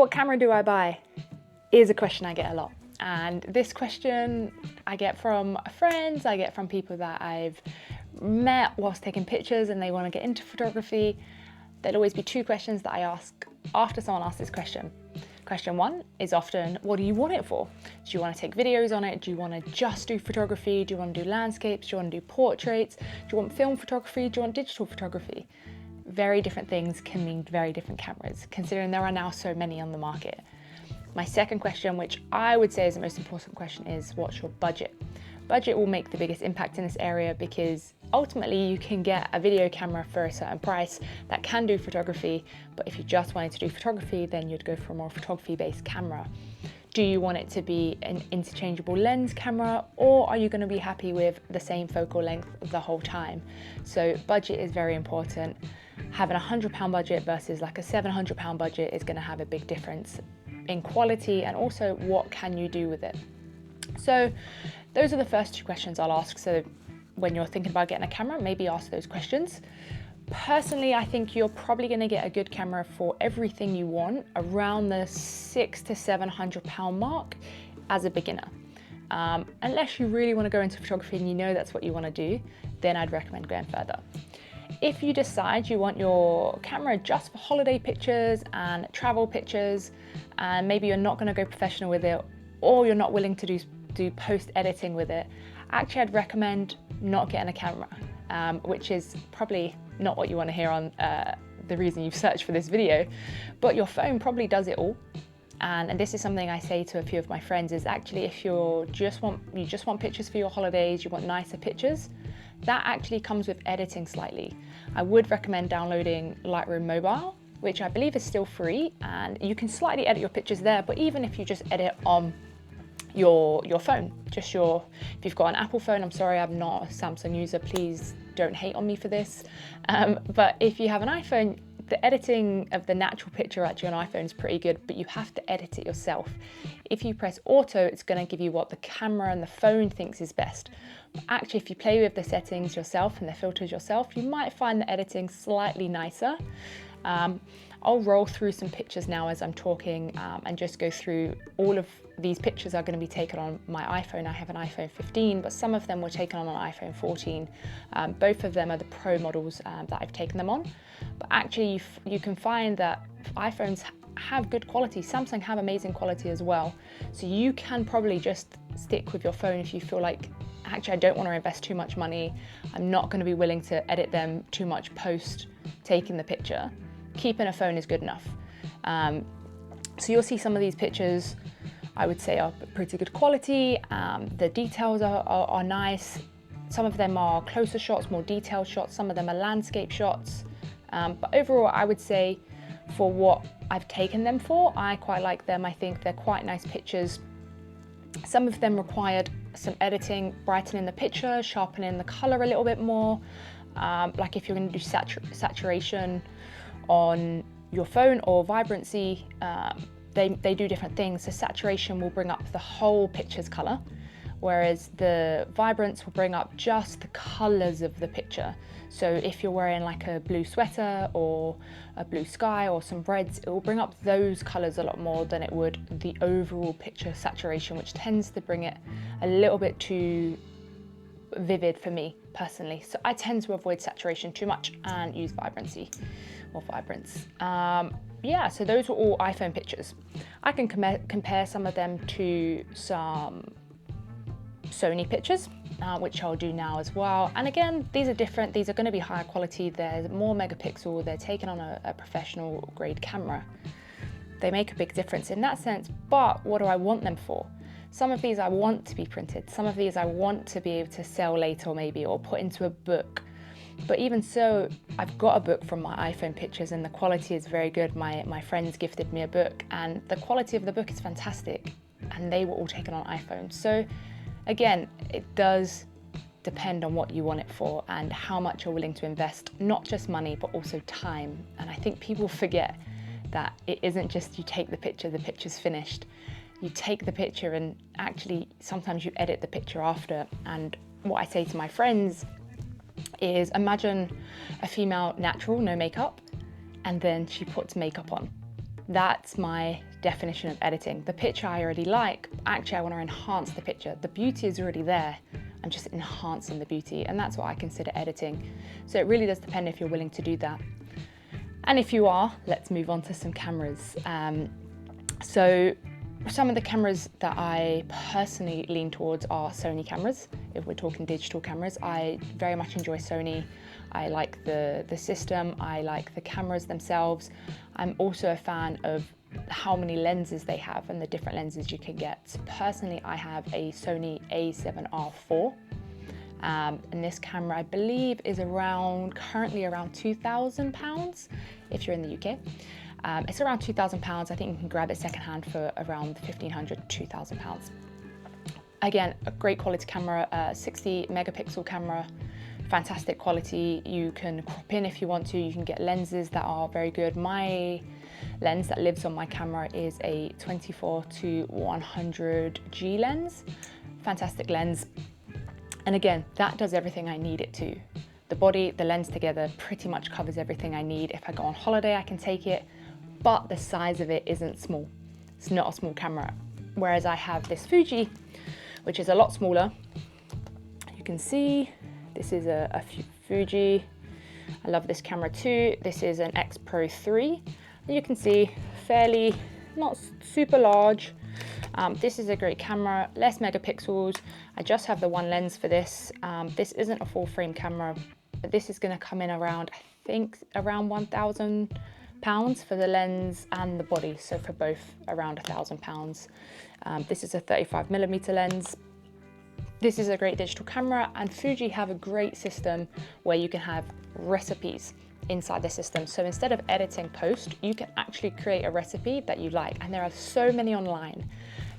What camera do I buy is a question I get a lot. And this question I get from friends, I get from people that I've met whilst taking pictures and they want to get into photography. There'll always be two questions that I ask after someone asks this question. Question one is often, what do you want it for? Do you want to take videos on it? Do you want to just do photography? Do you want to do landscapes? Do you want to do portraits? Do you want film photography? Do you want digital photography? Very different things can mean very different cameras, considering there are now so many on the market. My second question, which I would say is the most important question, is what's your budget? Budget will make the biggest impact in this area because ultimately you can get a video camera for a certain price that can do photography, but if you just wanted to do photography, then you'd go for a more photography-based camera. Do you want it to be an interchangeable lens camera, or are you going to be happy with the same focal length the whole time? So budget is very important. Having a £100 budget versus like a £700 budget is going to have a big difference in quality, and also what can you do with it. So those are the first two questions I'll ask. So when you're thinking about getting a camera, maybe ask those questions. Personally, I think you're probably going to get a good camera for everything you want around the £600 to £700 mark as a beginner. Unless you really want to go into photography and you know that's what you want to do, then I'd recommend going further. If you decide you want your camera just for holiday pictures and travel pictures, and maybe you're not going to go professional with it, or you're not willing to do post editing with it, actually I'd recommend not getting a camera, which is probably not what you want to hear on the reason you've searched for this video, but your phone probably does it all. And this is something I say to a few of my friends, is actually if you just want pictures for your holidays, you want nicer pictures, that actually comes with editing slightly. I would recommend downloading Lightroom Mobile, which I believe is still free, and you can slightly edit your pictures there, but even if you just edit on your phone, if you've got an Apple phone, I'm sorry, I'm not a Samsung user, please don't hate on me for this, but if you have an iPhone, the editing of the natural picture actually on iPhone is pretty good, but you have to edit it yourself. If you press auto, it's going to give you what the camera and the phone thinks is best. But actually, if you play with the settings yourself and the filters yourself, you might find the editing slightly nicer. I'll roll through some pictures now as I'm talking and just go through all of these pictures are going to be taken on my iPhone. I have an iPhone 15, but some of them were taken on an iPhone 14. Both of them are the Pro models that I've taken them on. But actually, you can find that iPhones have good quality. Samsung have amazing quality as well. So you can probably just stick with your phone if you feel like, actually, I don't want to invest too much money. I'm not going to be willing to edit them too much post taking the picture. Keeping a phone is good enough. So you'll see some of these pictures, I would say, are pretty good quality. The details are nice. Some of them are closer shots, more detailed shots. Some of them are landscape shots. But overall, I would say for what I've taken them for, I quite like them. I think they're quite nice pictures. Some of them required some editing, brightening the picture, sharpening the color a little bit more. Like if you're going to do saturation on your phone or vibrancy, they do different things. So saturation will bring up the whole picture's color, whereas the vibrance will bring up just the colors of the picture. So if you're wearing like a blue sweater or a blue sky or some reds, it will bring up those colors a lot more than it would the overall picture saturation, which tends to bring it a little bit too vivid for me personally. So I tend to avoid saturation too much and use vibrancy or vibrance. Yeah, so those were all iPhone pictures. I can compare some of them to some Sony pictures, which I'll do now as well. And again, these are different. These are going to be higher quality. They're more megapixel. They're taken on a professional grade camera. They make a big difference in that sense, but what do I want them for? Some of these I want to be printed. Some of these I want to be able to sell later maybe, or put into a book. But even so, I've got a book from my iPhone pictures and the quality is very good. My friends gifted me a book and the quality of the book is fantastic, and they were all taken on iPhone. So again, it does depend on what you want it for and how much you're willing to invest, not just money, but also time. And I think people forget that it isn't just you take the picture's finished. You take the picture and actually sometimes you edit the picture after. And what I say to my friends is, imagine a female natural, no makeup, and then she puts makeup on. That's my definition of editing. The picture I already like, actually I want to enhance the picture. The beauty is already there. I'm just enhancing the beauty, and that's what I consider editing. So it really does depend if you're willing to do that. And if you are, let's move on to some cameras. So some of the cameras that I personally lean towards are Sony cameras. If we're talking digital cameras, I very much enjoy Sony. I like the system, I like the cameras themselves. I'm also a fan of how many lenses they have and the different lenses you can get. So personally, I have a Sony A7R4. And this camera, I believe, is currently around £2,000 if you're in the UK. It's around £2,000. I think you can grab it secondhand for around £1,500 to £2,000. Again, a great quality camera, 60 megapixel camera, fantastic quality. You can crop in if you want to. You can get lenses that are very good. My lens that lives on my camera is a 24 to 100 G lens. Fantastic lens. And again, that does everything I need it to. The body, the lens together pretty much covers everything I need. If I go on holiday, I can take it, but the size of it isn't small. It's not a small camera. Whereas I have this Fuji, which is a lot smaller. You can see, this is a Fuji. I love this camera too. This is an X Pro 3. And you can see, fairly, not super large. This is a great camera, less megapixels. I just have the one lens for this. This isn't a full frame camera, but this is gonna come in around, I think, around £1,000 for the lens and the body. So for both, around £1,000. This is a 35mm lens. This is a great digital camera, and Fuji have a great system where you can have recipes inside the system. So instead of editing post, you can actually create a recipe that you like. And there are so many online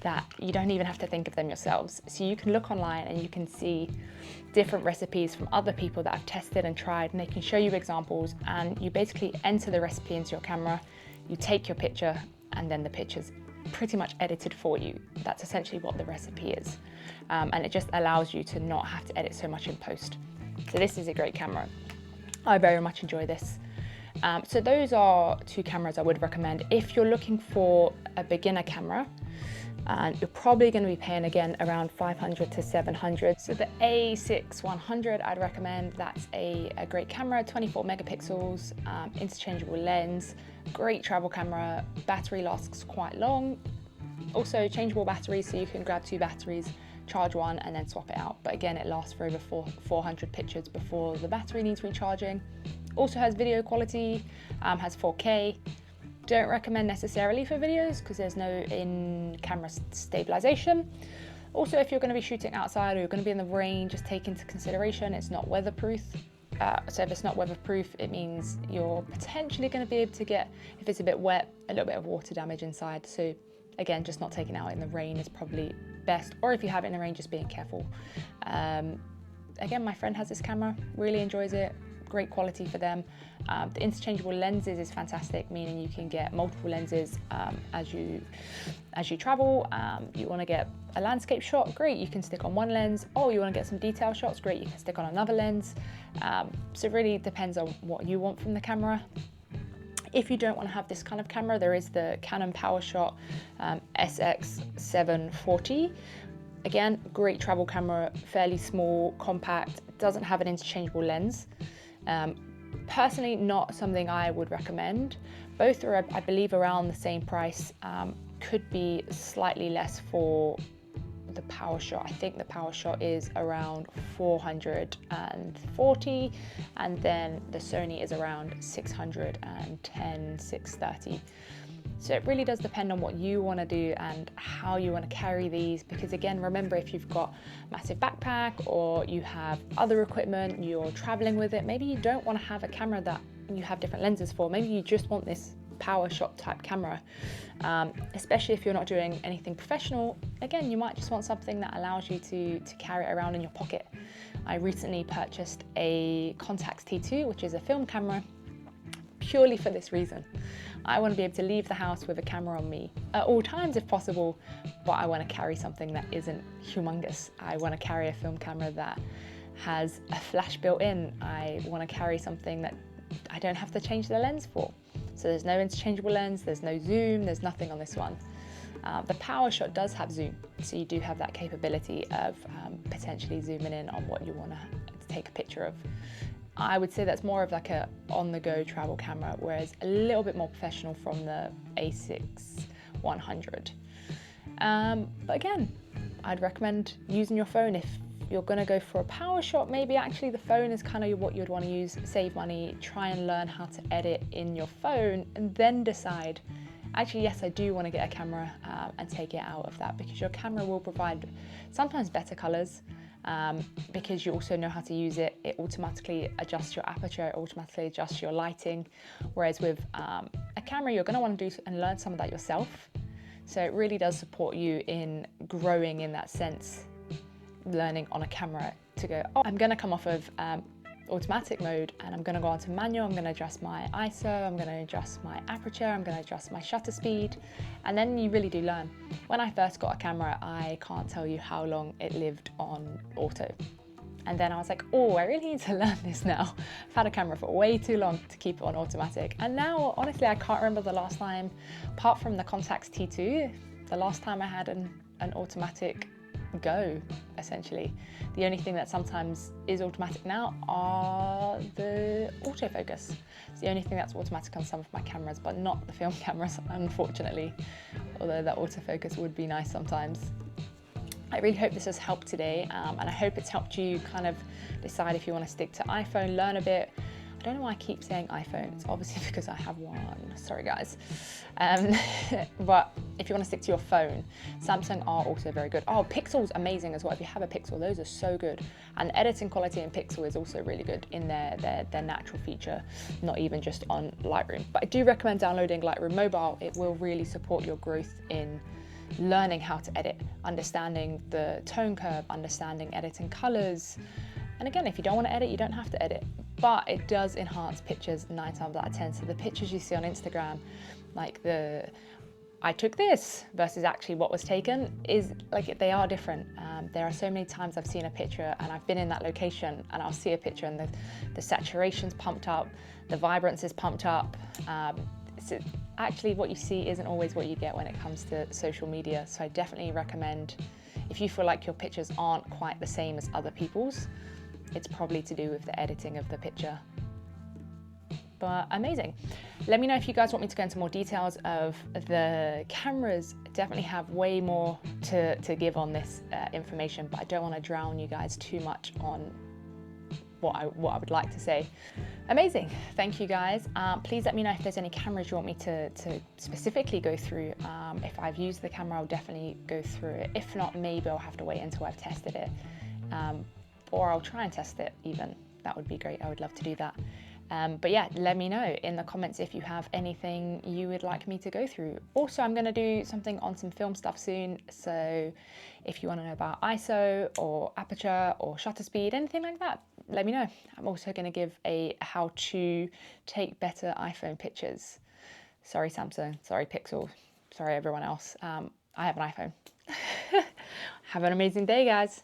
that you don't even have to think of them yourselves. So you can look online and you can see different recipes from other people that have tested and tried, and they can show you examples, and you basically enter the recipe into your camera, you take your picture, and then the picture's pretty much edited for you. That's essentially what the recipe is. And it just allows you to not have to edit so much in post. So this is a great camera. I very much enjoy this. So those are two cameras I would recommend. If you're looking for a beginner camera, and you're probably going to be paying again around 500 to 700. So the A6100 I'd recommend. That's a great camera, 24 megapixels, interchangeable lens, great travel camera, battery lasts quite long. Also changeable batteries, so you can grab two batteries, charge one and then swap it out. But again, it lasts for over 400 pictures before the battery needs recharging. Also has video quality, has 4K. Don't recommend necessarily for videos because there's no in-camera stabilization. Also, if you're going to be shooting outside or you're going to be in the rain, just take into consideration it's not weatherproof. So if it's not weatherproof, it means you're potentially going to be able to get, if it's a bit wet, a little bit of water damage inside. So again, just not taking it out in the rain is probably best. Or if you have it in the rain, just being careful. Again, my friend has this camera, really enjoys it. Great quality for them. The interchangeable lenses is fantastic, meaning you can get multiple lenses as you travel. You want to get a landscape shot, great, you can stick on one lens. Oh, you want to get some detail shots, great, you can stick on another lens. So it really depends on what you want from the camera. If you don't want to have this kind of camera, there is the Canon PowerShot SX740. Again, great travel camera, fairly small, compact, doesn't have an interchangeable lens. Personally, not something I would recommend. Both are, I believe, around the same price. Could be slightly less for the PowerShot. I think the PowerShot is around 440, and then the Sony is around 610, 630. So it really does depend on what you want to do and how you want to carry these, because again, remember, if you've got a massive backpack or you have other equipment, you're traveling with it, maybe you don't want to have a camera that you have different lenses for. Maybe you just want this PowerShot type camera, especially if you're not doing anything professional. Again, you might just want something that allows you to carry it around in your pocket. I recently purchased a Contax T2, which is a film camera, purely for this reason. I want to be able to leave the house with a camera on me at all times if possible, but I want to carry something that isn't humongous. I want to carry a film camera that has a flash built in. I want to carry something that I don't have to change the lens for. So there's no interchangeable lens, there's no zoom, there's nothing on this one. The PowerShot does have zoom, so you do have that capability of potentially zooming in on what you want to take a picture of. I would say that's more of like a on-the-go travel camera, whereas a little bit more professional from the A6-100. But again, I'd recommend using your phone if you're going to go for a PowerShot. Maybe actually the phone is kind of what you'd want to use, save money, try and learn how to edit in your phone, and then decide, actually, yes, I do want to get a camera and take it out of that, because your camera will provide sometimes better colors, because you also know how to use it. It automatically adjusts your aperture, it automatically adjusts your lighting. Whereas with a camera, you're going to want to do and learn some of that yourself. So it really does support you in growing in that sense, learning on a camera to go, oh, I'm going to come off of automatic mode and I'm going to go on to manual. I'm going to adjust my ISO, I'm going to adjust my aperture, I'm going to adjust my shutter speed, and then you really do learn. When I first got a camera, I can't tell you how long it lived on auto. And then I was like, oh, I really need to learn this now. I've had a camera for way too long to keep it on automatic. And now, honestly, I can't remember the last time, apart from the Contax T2, the last time I had an automatic go, essentially. The only thing that sometimes is automatic now are the autofocus. It's the only thing that's automatic on some of my cameras, but not the film cameras, unfortunately, although that autofocus would be nice sometimes. I really hope this has helped today, and I hope it's helped you kind of decide if you want to stick to iPhone, learn a bit. I don't know why I keep saying iPhone, it's obviously because I have one, sorry guys. But if you want to stick to your phone, Samsung are also very good. Oh, Pixel's amazing as well. If you have a Pixel, those are so good. And editing quality in Pixel is also really good in their natural feature, not even just on Lightroom. But I do recommend downloading Lightroom Mobile. It will really support your growth in learning how to edit, understanding the tone curve, understanding editing colors. And again, if you don't want to edit, you don't have to edit, but it does enhance pictures 9 times out of 10. So the pictures you see on Instagram, like I took this versus actually what was taken, is like, they are different. There are so many times I've seen a picture and I've been in that location and I'll see a picture and the saturation's pumped up, the vibrance is pumped up. So actually what you see isn't always what you get when it comes to social media. So I definitely recommend, if you feel like your pictures aren't quite the same as other people's, it's probably to do with the editing of the picture. But amazing. Let me know if you guys want me to go into more details of the cameras. I definitely have way more to give on this information, but I don't want to drown you guys too much on what I would like to say. Amazing, thank you guys. Please let me know if there's any cameras you want me to specifically go through. If I've used the camera, I'll definitely go through it. If not, maybe I'll have to wait until I've tested it. Or I'll try and test it even. That would be great, I would love to do that. But yeah, let me know in the comments if you have anything you would like me to go through. Also, I'm gonna do something on some film stuff soon. So if you wanna know about ISO or aperture or shutter speed, anything like that, let me know. I'm also gonna give a how to take better iPhone pictures. Sorry, Samsung, sorry, Pixel, sorry, everyone else. I have an iPhone. Have an amazing day, guys.